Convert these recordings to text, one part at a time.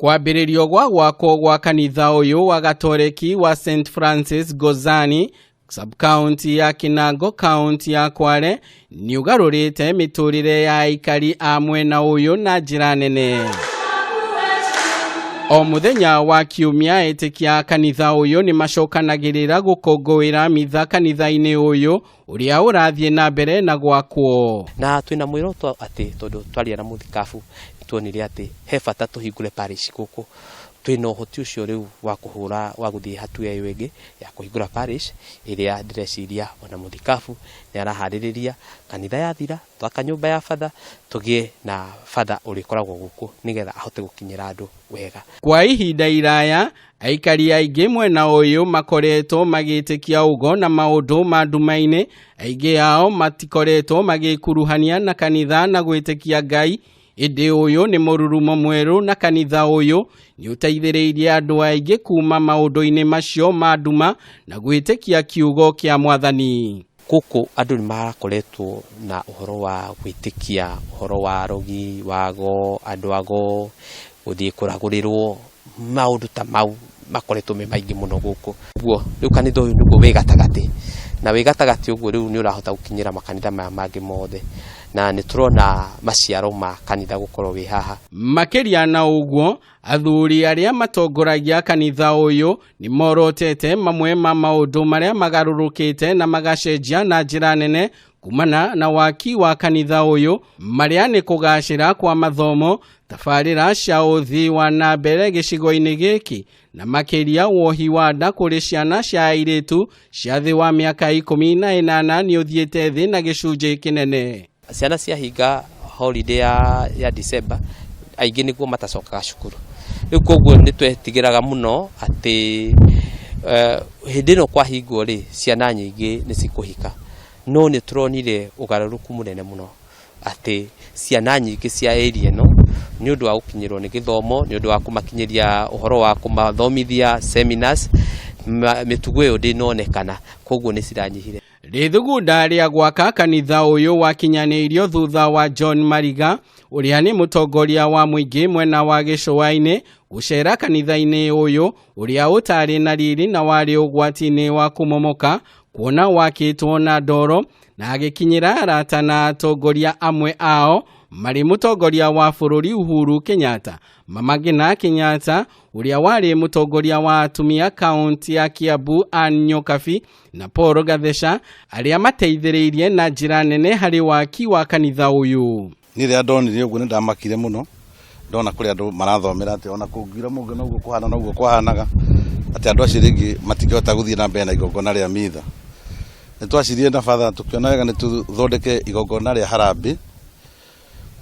Kwambĩrĩrio gwakwo gwa kanitha ũyũ wa Gatoreki wa St Francis Gozani, sub-county ya Kinango, county ya Kwale, nĩ ũgarũrĩte mĩtũrĩre ya aikari a mwena ũyũ na njĩra nene. O muthenya wa kiumia etĩkia kanitha ũyũ nĩ macokanagĩrĩra gũkũngũĩra mitha kanitha-inĩ ũyũ ũrĩa ũrathiĩ na mbere na gwakwo. Na twĩna mwĩroto atĩ tondũ twaria na mũthikabu tuonire atĩ he bata tũhingũre parish gũkũ. Twĩna ũhoti ũcio rĩu wa kũhũra wa gũthiĩ hatua ĩyo ĩngĩ ya kũhingũra parish ĩrĩa ndĩreciria ona mũthikabu nĩ araharĩrĩria kanitha yathira twaka nyũmba ya batha tũgĩe na batha ũrĩkoragwo gũkũ nĩgetha ahote gũkinyĩra andũ wega. Kwa ihinda iraya aikari aingĩ mwena ũyũ makoretwo magĩtĩkia ũgo na maũndũ ma nduma-inĩ, aingĩ ao matikoretwo magĩkuruhania na kanitha na gwĩtĩkia Ngai. Ĩndĩ ũyũ nĩ mũrurumo mwerũ na kanitha ũyũ nĩ ũteithĩrĩirie andũ aingĩ kuma maũndũ-inĩ macio ma nduma na gwĩtĩkia kiugo kĩa Mwathani. Gũkũ andũ nĩ marakoretwo na ũhoro wa gwĩtĩkia ũhoro wa rogi, wago, andũ ago, gũthiĩ kũragũrĩrwo, maũndũ ta mau makoretwo me maingĩ mũno gũkũ. Ũguo rĩu kanitha ũyũ nĩguo wĩ gatagatĩ, na wĩ gatagatĩ ũguo rĩu nĩ ũrahota gũkinyĩra makanitha maya mangĩ mothe, na nĩ turona maciaro ma kanitha gũkorwo wĩ haha. Makĩria na ũguo, athuri arĩa matongoragia kanitha ũyũ nĩ morotete mamwe ma maũndũ marĩa magarũrũkĩte na magacenjia na njĩra nene kumana na waki wa kanitha ũyũ, marĩa nĩ kũgacĩra kwa mathomo, tabarĩra cia ũthii wa na mbere gĩcigo-inĩ gĩkĩ, na makĩria wohi wa nda kũrĩ ciana cia airĩtu cia thĩ wa mĩaka 18 nĩ ũthiĩte thĩ na gĩcunjĩ kĩnene. Ciana ciahinga holiday ya December aingĩ nĩguo matacokaga cukuru. Rĩu koguo nĩ twetigĩraga mũno atĩ hĩndĩ ĩno kwahingwo rĩ ciana nyingĩ nĩ cikũhika. No nĩ turonire ũgarũrũku mũnene mũno atĩ ciana nyingĩ cia area ĩno nĩ ũndũ wa gũkinyĩrwo nĩ gĩthomo, nĩ ũndũ wa kũmakinyĩria ũhoro wa kũmathomithia seminars, mĩtugo ĩyo ndĩnonekana, koguo nĩ ciranyihire. Rĩthugunda rĩa gwaka kanitha ũyũ wakinyanĩirio thutha wa John Mariga, ũrĩa nĩ mũtongoria wa mũingĩ mwena wa gĩcũa-inĩ, gũcera kanitha-inĩ ũyũ ũrĩa ũtarĩ na riri na warĩ ũgwati-inĩ wa kũmomoka, kuona wakĩtwo na ndoro, na agĩkinyĩra arata na atongoria amwe ao, marĩ mũtongoria wa bũrũri Uhuru Kenyatta, Mama Ngina Kenyatta, ũrĩa warĩ mũtongoria wa atumia kaunti ya Kiambu Ann Nyokabi, na Paul Gathesha, arĩa mateithĩrĩirie na njĩra nene harĩ waki wa kanitha ũyũ. Niĩ rĩrĩa ndonire ũguo nĩ ndamakire mũno, ndona kũrĩa andũ marathomera atĩ ona kũngiura mũngĩ na ũguo kũhana na ũguo kwahanaga, atĩ andũ acio rĩngĩ matingĩhota gũthiĩ na mbere na igongona rĩa mitha. Nĩ twacirie na batha tũkĩona wega nĩ tũthondeke igongona rĩa harambĩ,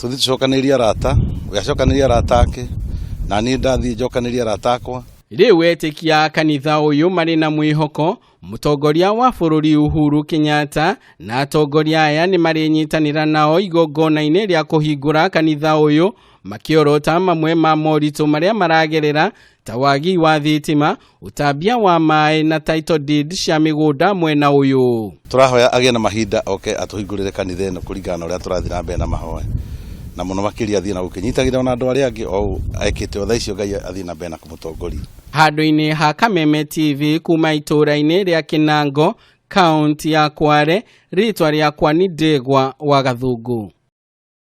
tũthiĩ tũcokanĩrĩrie arata, ũgacokanĩrĩria arata ake, na niĩ ndathiĩ njokanĩrĩria arata akwa. Rĩu etĩkia kanitha ũyũ marĩ na mwĩhoko, mũtongoria wa bũrũri Uhuru Kenyatta na atongoria aya nĩ marĩnyitanĩra nao igongona-inĩ rĩa kũhingũra kanitha ũyũ, makĩorota mamwe ma moritũ marĩa maragerera ta wagi wa thitima, ũtambia wa maĩ na title deed cia mĩgũnda mwena ũyũ. Tũrahoya agĩe na mahinda oke atũhingũrĩre kanitha ĩno kũringana na ũrĩa tũrathiĩ na mbere na mahoya, na mũno makĩria athiĩ na gũkĩnyitagĩra na andũ arĩa angĩ o ekĩte o thaa icio Ngai athiĩ na mbere na kũmũtongoria. Handũ-inĩ ha Kameme TV kuma itũra-inĩ rĩa Kinango, kaunti ya Kwale, rĩtwa rĩakwa nĩ Ndegwa wa Gathũngũ.